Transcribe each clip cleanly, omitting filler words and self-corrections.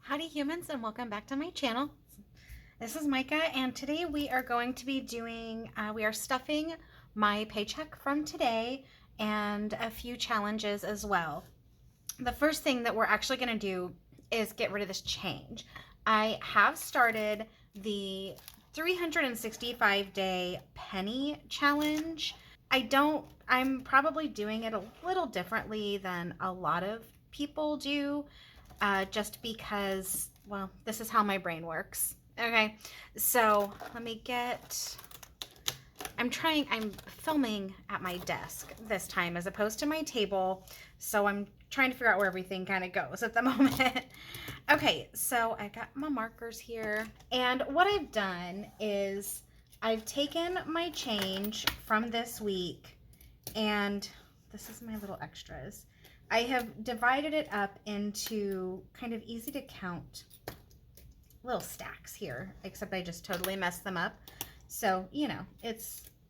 Howdy humans, and welcome back to my channel. This is Micah, and today we are going to be doing, we are stuffing my paycheck from today and a few challenges as well. The first thing that we're actually going to do is get rid of this change. I have started the 365-day penny challenge. I'm probably doing it a little differently than a lot of people do. Just because, well, this is how my brain works. Okay, so let me get, I'm filming at my desk this time as opposed to my table, so I'm trying to figure out where everything kind of goes at the moment. Okay, so I got my markers here, and what I've done is I've taken my change from this week, and this is my little extras. I have divided it up into kind of easy to count little stacks here, except I just totally messed them up. So, you know,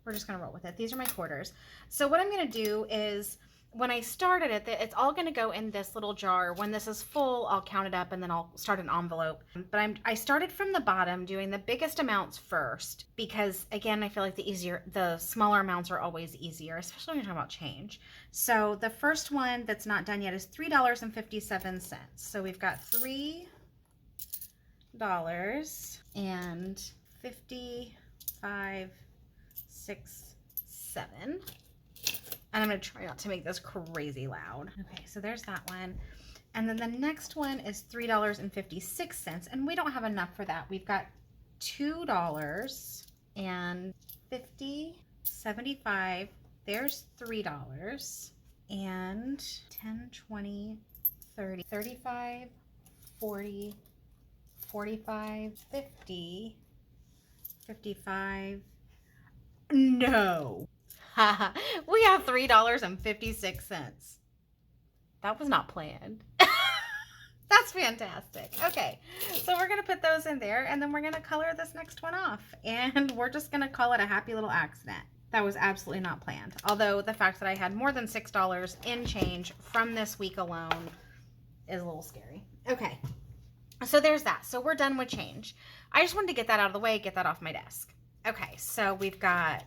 we're just gonna roll with it. These are my quarters. So what I'm gonna do is, when I started it, it's all gonna go in this little jar. When this is full, I'll count it up and then I'll start an envelope. But I started from the bottom, doing the biggest amounts first, because again, I feel like the smaller amounts are always easier, especially when you're talking about change. So the first one that's not done yet is $3.57. So we've got $3.55, 6, 7. And I'm going to try not to make this crazy loud. Okay, so there's that one. And then the next one is $3.56. And we don't have enough for that. We've got $2 and 50, 75. There's $3. And 10, 20, 30, 35, 40, 45, 50, 55. No. We have $3.56. That was not planned. That's fantastic. Okay, so we're gonna put those in there, and then we're gonna color this next one off, and we're just gonna call it a happy little accident. That was absolutely not planned. Although the fact that I had more than $6 in change from this week alone is a little scary. Okay, so there's that. So we're done with change. I just wanted to get that out of the way, get that off my desk. Okay, so we've got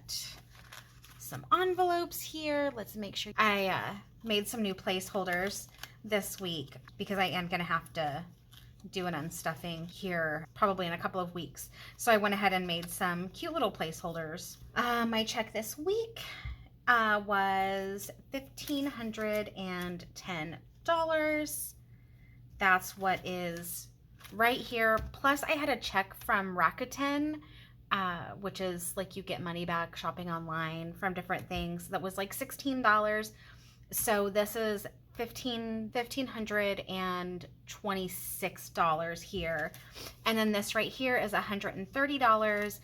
some envelopes here. Let's make sure. I made some new placeholders this week because I am going to have to do an unstuffing here probably in a couple of weeks. So I went ahead and made some cute little placeholders. My check this week was $1,510. That's what is right here. Plus I had a check from Rakuten, which is like you get money back shopping online from different things. That was like $16. So this is $1,526 here. And then this right here is $130.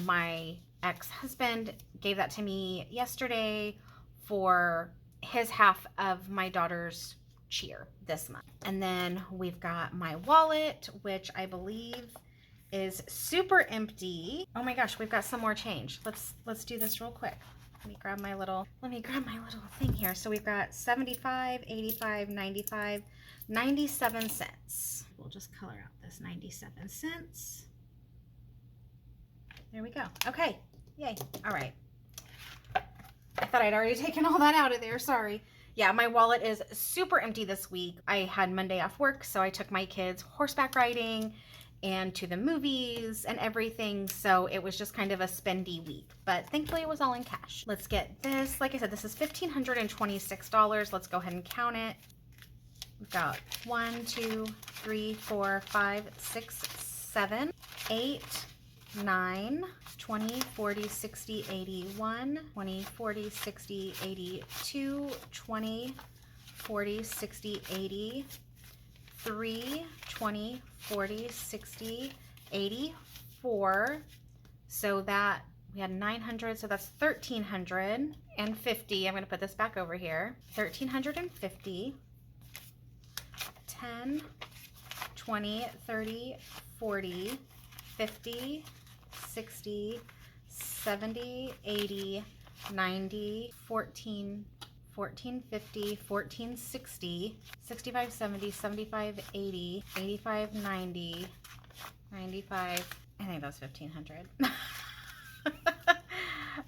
My ex-husband gave that to me yesterday for his half of my daughter's cheer this month. And then we've got my wallet, which I believe is super empty. Oh my gosh, we've got some more change. Let's do this real quick. Let me grab my little thing here. So we've got 75, 85, 95, 97 cents. We'll just color out this 97 cents. There we go. Okay, yay. All right. I thought I'd already taken all that out of there, sorry. Yeah, my wallet is super empty this week. I had Monday off work, so I took my kids horseback riding and to the movies and everything, so it was just kind of a spendy week, but thankfully it was all in cash. Let's get this. Like I said, this is $1,526. Let's go ahead and count it. We've got 1, 2, 3, 4, 5, 6, 7, 8, 9, 20, 40, 60, 81, 20, 40, 60, 82, 20, 40, 60, 80, 3, 20, 40, 60, 84. So that we had 900, so that's 1,350. I'm going to put this back over here. 1,350. 10, 20, 30, 40, 50, 60, 70, 80, 90, 14, 1450, 1460, 6570, 7580, 8590, 95. I think that's 1500.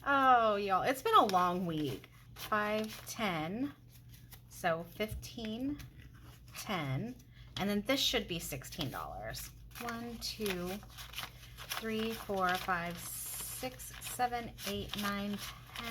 Oh, y'all, it's been a long week. 510. So 1510. And then this should be $16. 1, 2, 3, 4, 5, 6, 7, 8, 9,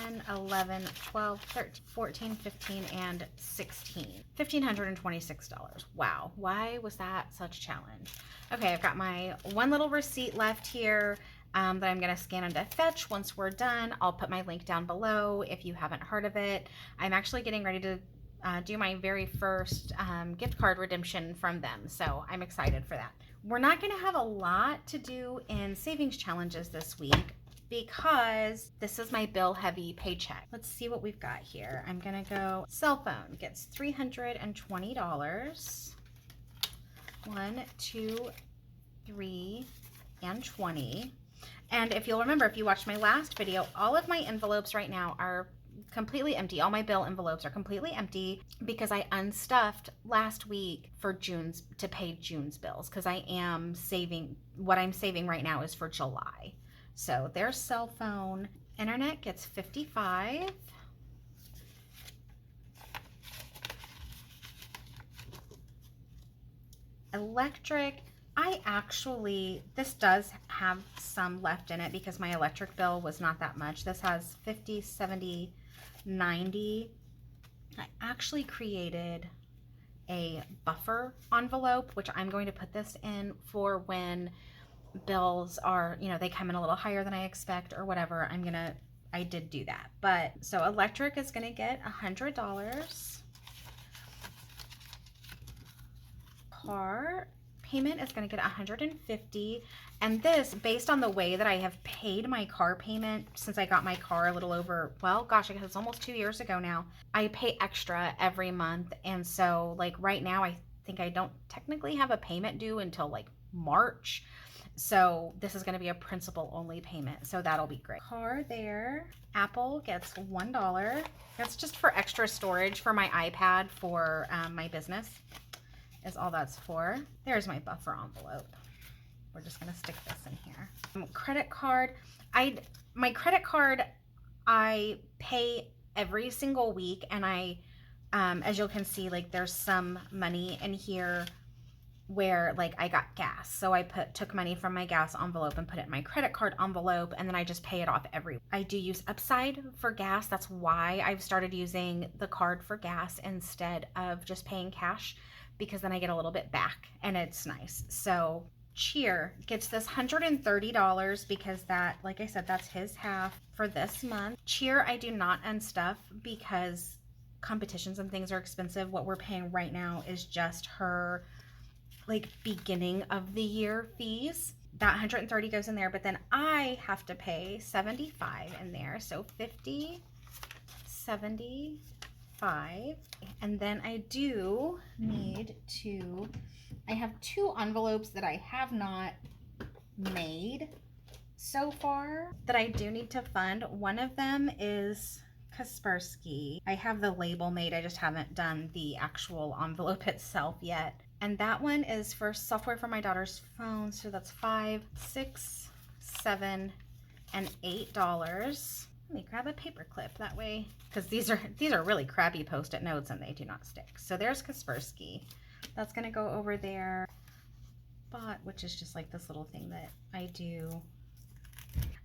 10, 11, 12, 13, 14, 15, and 16. $1,526. Wow. Why was that such a challenge? Okay, I've got my one little receipt left here that I'm going to scan into Fetch. Once we're done, I'll put my link down below if you haven't heard of it. I'm actually getting ready to do my very first gift card redemption from them, so I'm excited for that. We're not going to have a lot to do in savings challenges this week because this is my bill heavy paycheck. Let's see what we've got here. I'm going to go cell phone gets $320. 1, 2, 3, and 20. And if you'll remember, if you watched my last video, all of my envelopes right now are completely empty. All my bill envelopes are completely empty because I unstuffed last week for June's, to pay June's bills, because I am saving, what I'm saving right now is for July. So their cell phone. Internet gets 55. Electric, this does have some left in it because my electric bill was not that much. This has 50, 70, 90. I actually created a buffer envelope, which I'm going to put this in for when bills are, they come in a little higher than I expect or whatever. I did do that. But so electric is going to get $100. Car payment is going to get $150, and this, based on the way that I have paid my car payment since I got my car a little over, well, gosh, I guess it's almost 2 years ago now. I pay extra every month, and so like right now I think I don't technically have a payment due until like March, so this is going to be a principal only payment, so that'll be great. Car there. Apple gets $1. That's just for extra storage for my iPad for my business. Is all that's for. There's my buffer envelope. We're just gonna stick this in here. Credit card. My credit card, I pay every single week, and I, as you can see, like there's some money in here where like I got gas, so I took money from my gas envelope and put it in my credit card envelope, and then I just pay it off every week. I do use Upside for gas. That's why I've started using the card for gas instead of just paying cash, because then I get a little bit back and it's nice. So Cheer gets this $130 because that, like I said, that's his half for this month. Cheer I do not unstuff because competitions and things are expensive. What we're paying right now is just her like beginning of the year fees. That $130 goes in there, but then I have to pay $75 in there. So $50, $70, and then I do need to, I have 2 envelopes that I have not made so far that I do need to fund. One of them is Kaspersky. I have the label made, I just haven't done the actual envelope itself yet. And that one is for software for my daughter's phone, so that's $5, $6, $7, and $8. Let me grab a paper clip that way, because these are really crappy Post-it notes and they do not stick. So there's Kaspersky. That's going to go over there. Bot, which is just like this little thing that I do.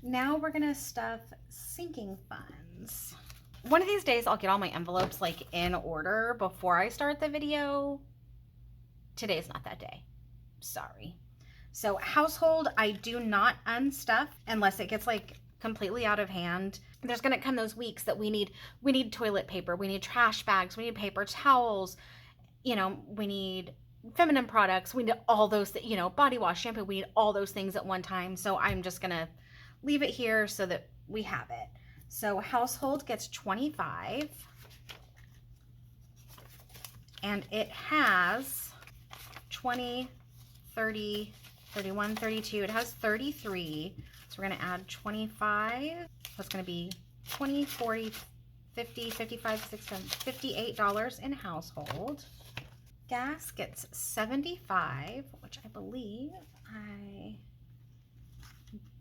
Now we're going to stuff sinking funds. One of these days I'll get all my envelopes like in order before I start the video. Today's not that day. Sorry. So household, I do not unstuff unless it gets like completely out of hand. There's going to come those weeks that we need toilet paper, we need trash bags, we need paper towels, we need feminine products, we need all those, body wash, shampoo, we need all those things at one time. So I'm just going to leave it here so that we have it. So household gets $25, and it has 20, 30, 31, 32, it has 33. So we're going to add 25. That's going to be 20, 40, 50, 55, 60, $58 in household. Gas gets 75, which I believe I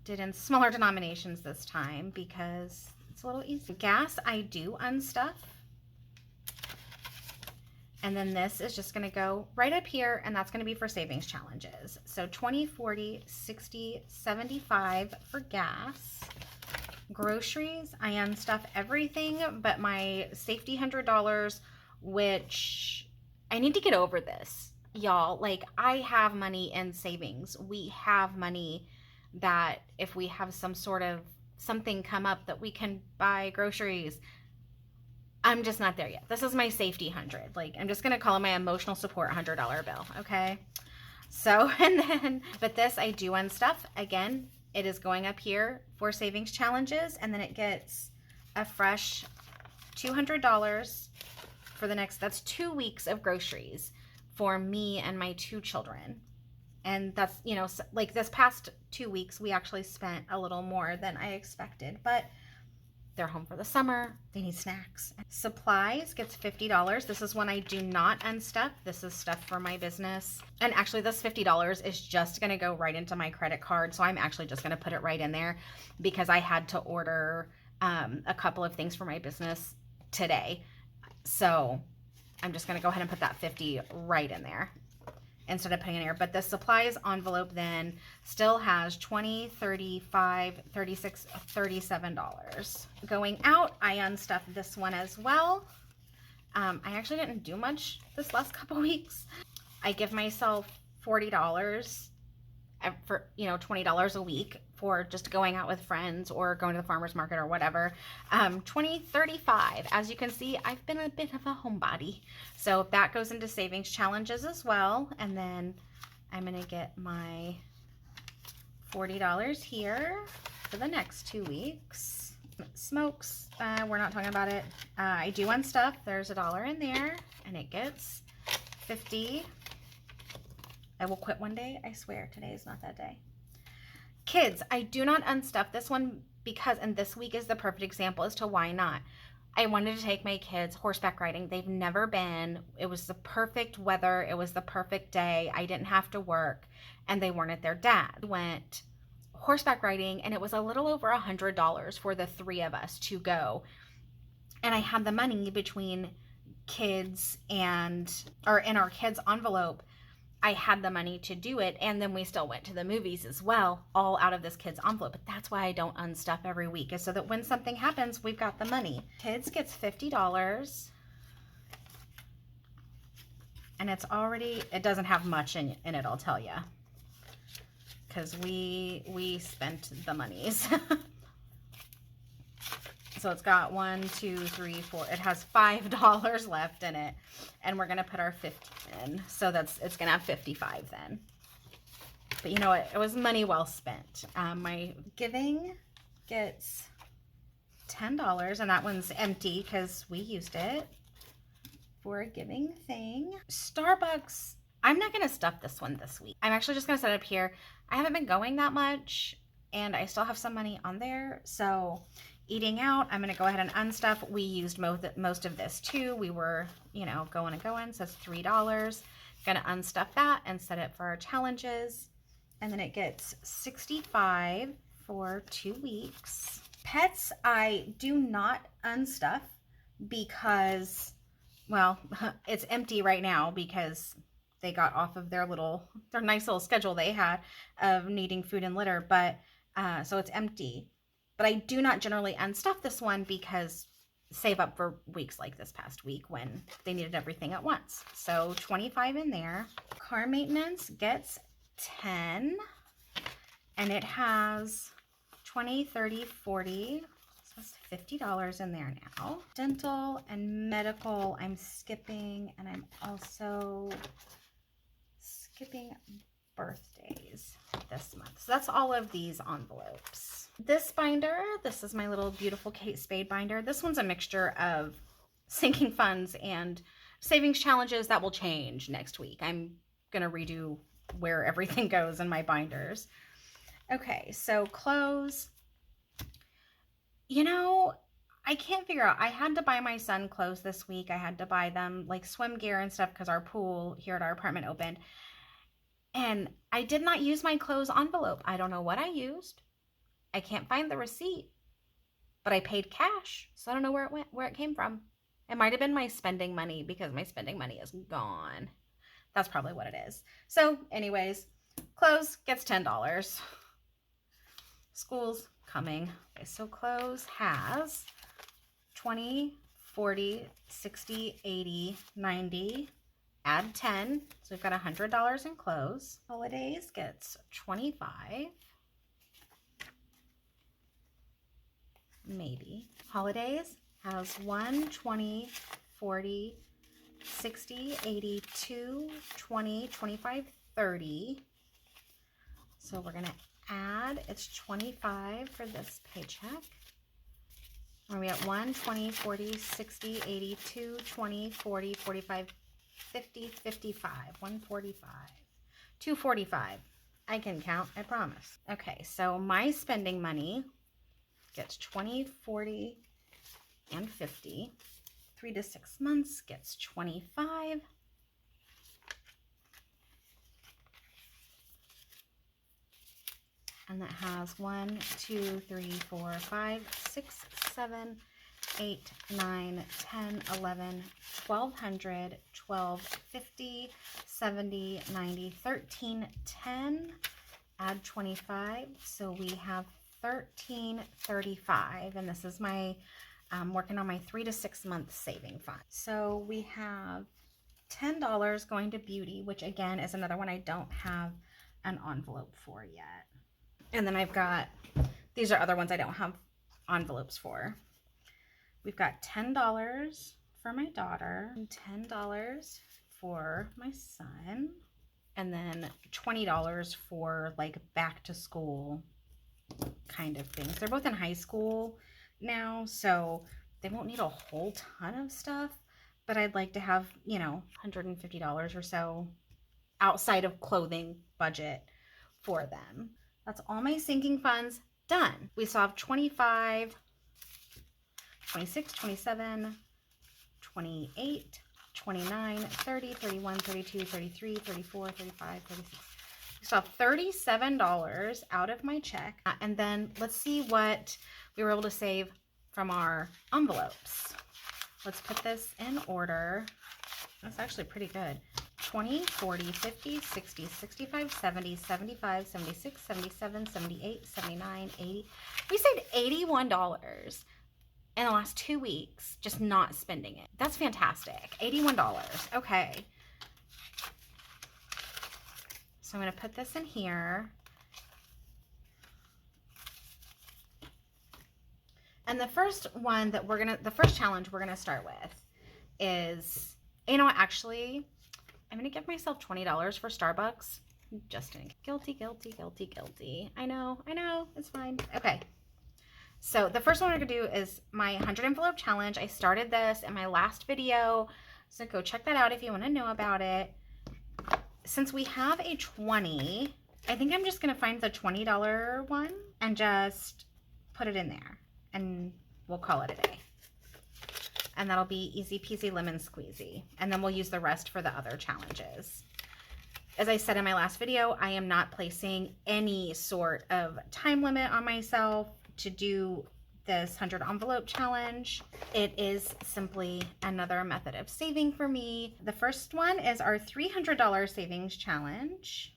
did in smaller denominations this time because it's a little easy. Gas I do unstuff. And then this is just gonna go right up here, and that's gonna be for savings challenges. So 20, 40, 60, 75 for gas. Groceries, I unstuff everything but my safety $100, which I need to get over this, y'all. Like, I have money in savings. We have money that if we have some sort of something come up that we can buy groceries. I'm just not there yet. This is my safety 100. Like, I'm just gonna call it my emotional support $100 bill, okay? So, and then, but this I do unstuff. Again, it is going up here for savings challenges, and then it gets a fresh $200 for the next, that's 2 weeks of groceries for me and my 2 children. And that's, you know, like this past 2 weeks, we actually spent a little more than I expected, but they're home for the summer. They need snacks. Supplies gets $50. This is one I do not unstuff. This is stuff for my business. And actually this $50 is just gonna go right into my credit card. So I'm actually just gonna put it right in there because I had to order a couple of things for my business today. So I'm just gonna go ahead and put that 50 right in there instead of putting it in here. But the supplies envelope then still has $20, $35, $36, $37. Going out, I unstuffed this one as well. I actually didn't do much this last couple weeks. I give myself $40 for, you know, $20 a week for just going out with friends or going to the farmer's market or whatever. 20, 35. As you can see, I've been a bit of a homebody. So that goes into savings challenges as well. And then I'm gonna get my $40 here for the next 2 weeks. Smokes, we're not talking about it. I do unstuff. There's $1 in there and it gets 50. I will quit one day. I swear today is not that day. Kids, I do not unstuff this one because, and this week is the perfect example as to why not. I wanted to take my kids horseback riding. They've never been. It was the perfect weather. It was the perfect day. I didn't have to work and they weren't at their dad. Went horseback riding and it was a little over $100 for the 3 of us to go. And I had the money between kids and, or in our kids' envelope, I had the money to do it, and then we still went to the movies as well, all out of this kid's envelope. But that's why I don't unstuff every week, is so that when something happens, we've got the money. Kids gets $50, and it's already, it doesn't have much in it, I'll tell you, because we spent the monies. So it's got 1, 2, 3, 4. It has $5 left in it, and we're gonna put our 50 in. So it's gonna have 55 then. But you know what? It was money well spent. My giving gets $10, and that one's empty because we used it for a giving thing. Starbucks. I'm not gonna stuff this one this week. I'm actually just gonna set it up here. I haven't been going that much, and I still have some money on there, so. Eating out, I'm going to go ahead and unstuff. We used most of this too. We were, you know, going and going, so it's $3. Going to unstuff that and set it for our challenges. And then it gets 65 for 2 weeks. Pets, I do not unstuff because, well, it's empty right now because they got off of their nice little schedule they had of needing food and litter, but so it's empty. But I do not generally unstuff this one because save up for weeks like this past week when they needed everything at once. So 25 in there. Car maintenance gets 10, and it has 20, 30, 40. So it's $50 in there now. Dental and medical, I'm skipping, and I'm also skipping birthdays this month. So that's all of these envelopes. This binder, this is my little beautiful Kate Spade binder. This one's a mixture of sinking funds and savings challenges that will change next week. I'm gonna redo where everything goes in my binders. Okay, so clothes. You know, I can't figure out. I had to buy my son clothes this week. I had to buy them like swim gear and stuff because our pool here at our apartment opened. And I did not use my clothes envelope. I don't know what I used. I can't find the receipt, but I paid cash. So I don't know where it went, where it came from. It might have been my spending money because my spending money is gone. That's probably what it is. So anyways, clothes gets $10. School's coming. Okay, so clothes has 20, 40, 60, 80, 90, add 10. So we've got $100 in clothes. Holidays gets 25. Maybe. Holidays has 1, 20, 40, 60, 80, 2, 20, 25, 30. So we're gonna add, it's 25 for this paycheck. Are we at 1, 20, 40, 60, 80, 2, 20, 40, 45, 50, 55, 145, 245. I can count, I promise. Okay, so my spending money gets 20, 40, and 50. 3 to 6 months gets 25. And that has 1, 2, 3, 4, 5, 6, 7, 8, 9, 10, 11, 1200, 1250, 70, 90, 13, 10. Add 25. So we have 1335. And this is my working on my 3 to 6 month saving fund. So we have $10 going to beauty, which again is another one I don't have an envelope for yet. And then I've got, these are other ones I don't have envelopes for. We've got $10 for my daughter, and $10 for my son, and then $20 for like back to school kind of things. They're both in high school now, so they won't need a whole ton of stuff, but I'd like to have, you know, $150 or so outside of clothing budget for them. That's all my sinking funds done. We still have 25, 26, 27, 28, 29, 30, 31, 32, 33, 34, 35, 36. We still have $37 out of my check. And then let's see what we were able to save from our envelopes. Let's put this in order. That's actually pretty good. 20, 40, 50, 60, 65, 70, 75, 76, 77, 78, 79, 80. We saved $81 in the last 2 weeks, just not spending it. That's fantastic. $81. Okay. So I'm going to put this in here. And the first one that the first challenge we're going to start with is, you know what, actually, I'm going to give myself $20 for Starbucks. Just in guilty, guilty, guilty, guilty. I know, it's fine. Okay. So the first one we're going to do is my 100 envelope challenge. I started this in my last video, so go check that out if you want to know about it. Since we have a 20, I think I'm just going to find the $20 one and just put it in there, and we'll call it a day. And that'll be easy peasy lemon squeezy. And then we'll use the rest for the other challenges. As I said in my last video, I am not placing any sort of time limit on myself to do this 100 envelope challenge. It is simply another method of saving for me. The first one is our $300 savings challenge.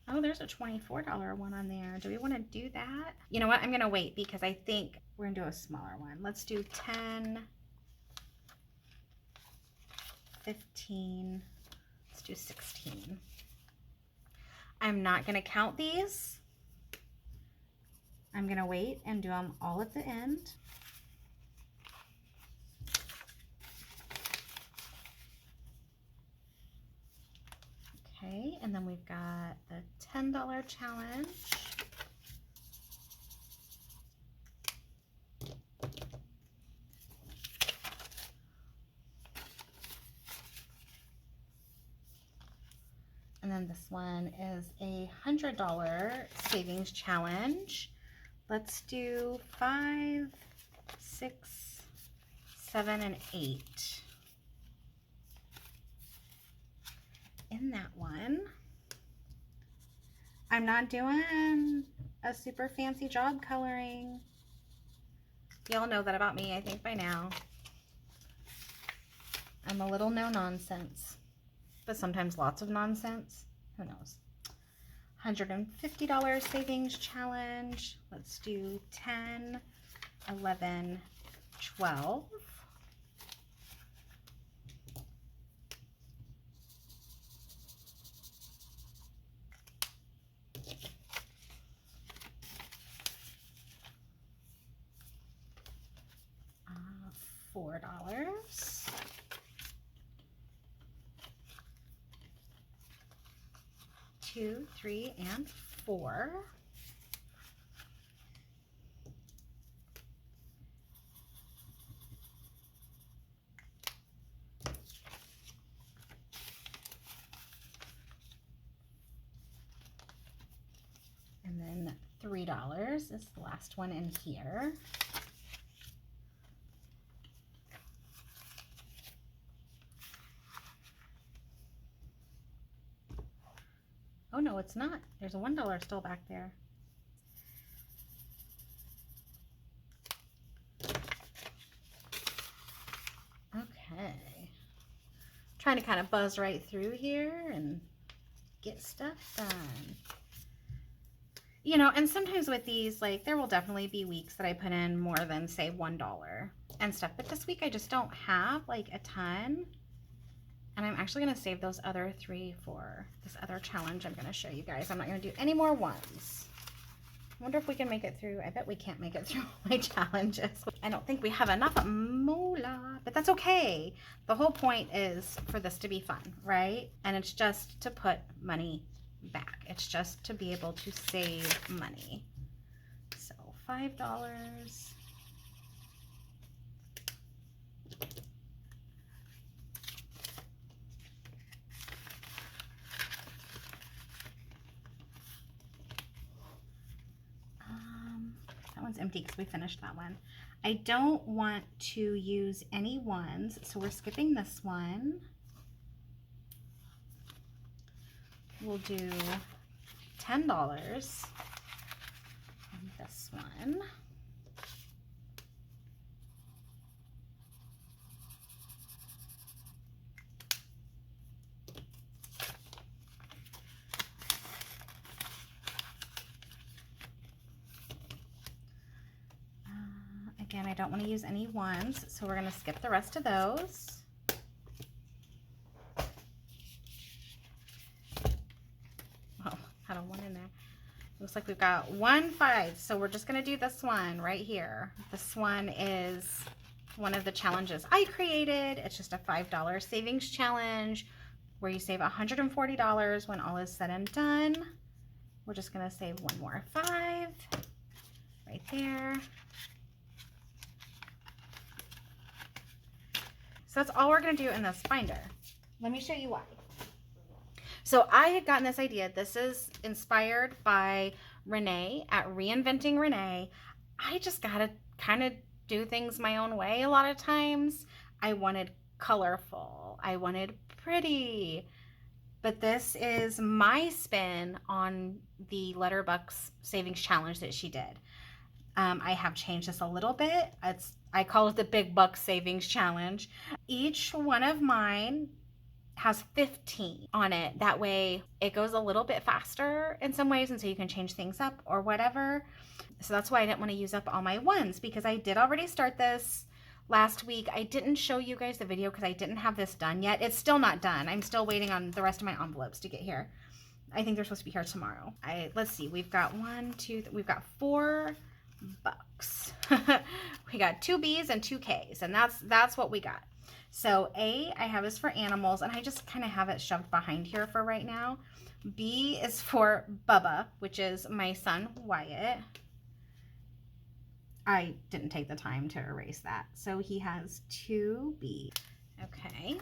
Oh, there's a $24 one on there. Do we want to do that? You know what? I'm going to wait because I think we're going to do a smaller one. Let's do 10, 15, let's do 16. I'm not going to count these. I'm going to wait and do them all at the end. Okay, and then we've got the $10 challenge. And then this one is a $100 savings challenge. Let's do 5, 6, 7, and 8 in that one. I'm not doing a super fancy job coloring. Y'all know that about me, I think, by now. I'm a little no nonsense, but sometimes lots of nonsense. Who knows? $150 savings challenge. Let's do 10, 11, 12. $4. Two, 3, and 4. And then $3 is the last one in here. Oh no, it's not. There's a $1 still back there. Okay. Trying to kind of buzz right through here and get stuff done. You know, and sometimes with these, like, there will definitely be weeks that I put in more than, say, $1 and stuff. But this week I just don't have, like, a ton. And I'm actually going to save those other 3 for this other challenge I'm going to show you guys. I'm not going to do any more ones. I wonder if we can make it through. I bet we can't make it through my challenges. I don't think we have enough moolah, but that's okay. The whole point is for this to be fun, right? And it's just to put money back. It's just to be able to save money. So $5. That one's empty because we finished that one. I don't want to use any ones, so we're skipping this one. We'll do $10 on this one. Again, I don't want to use any ones, so we're going to skip the rest of those. Oh, had a 1 in there. Looks like we've got 1, 5, so we're just going to do this one right here. This one is one of the challenges I created. It's just a $5 savings challenge where you save $140 when all is said and done. We're just going to save one more 5 right there. So that's all we're going to do in this binder. Let me show you why. So I had gotten this idea. This is inspired by Renee at Reinventing Renee. I just got to kind of do things my own way a lot of times. I wanted colorful. I wanted pretty. But this is my spin on the Letterbucks Savings Challenge that she did. I have changed this a little bit. I call it the Big Bucks Savings Challenge. Each one of mine has 15 on it. That way it goes a little bit faster in some ways, and so you can change things up or whatever. So that's why I didn't want to use up all my ones, because I did already start this last week. I didn't show you guys the video because I didn't have this done yet. It's still not done. I'm still waiting on the rest of my envelopes to get here. I think they're supposed to be here tomorrow. Let's see. We've got we've got $4. We got 2 B's and 2 K's, and that's what we got. So A, I have is for animals, and I just kind of have it shoved behind here for right now. B is for Bubba, which is my son Wyatt. I didn't take the time to erase that, so he has 2 B. Okay.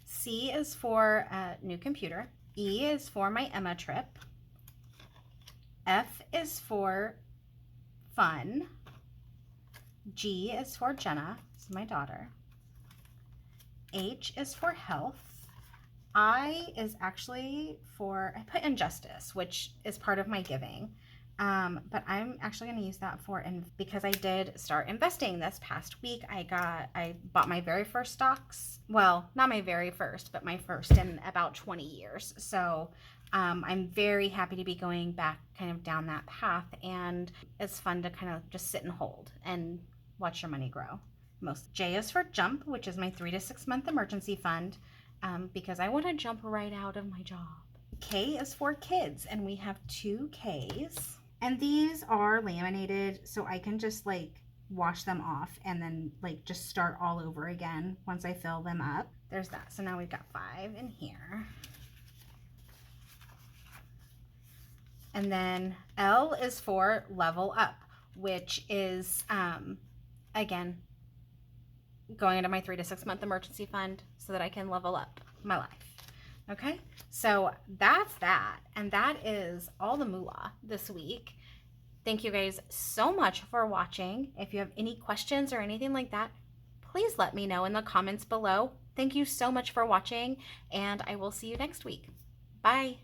C is for a new computer. E is for my Emma trip. F is for fun. G is for Jenna, this is my daughter. H is for health. I is actually for, I put injustice, which is part of my giving. But I'm actually going to use that for, because I did start investing this past week. I bought my very first stocks. Well, not my very first, but my first in about 20 years. So I'm very happy to be going back kind of down that path. And it's fun to kind of just sit and hold and watch your money grow. J is for jump, which is my 3 to 6 month emergency fund, because I want to jump right out of my job. K is for kids, and we have 2 Ks. And these are laminated, so I can just like wash them off and then like just start all over again once I fill them up. There's that. So now we've got 5 in here. And then L is for level up, which is, again, going into my 3 to 6 month emergency fund so that I can level up my life. Okay, so that's that. And that is all the moolah this week. Thank you guys so much for watching. If you have any questions or anything like that, please let me know in the comments below. Thank you so much for watching, and I will see you next week. Bye.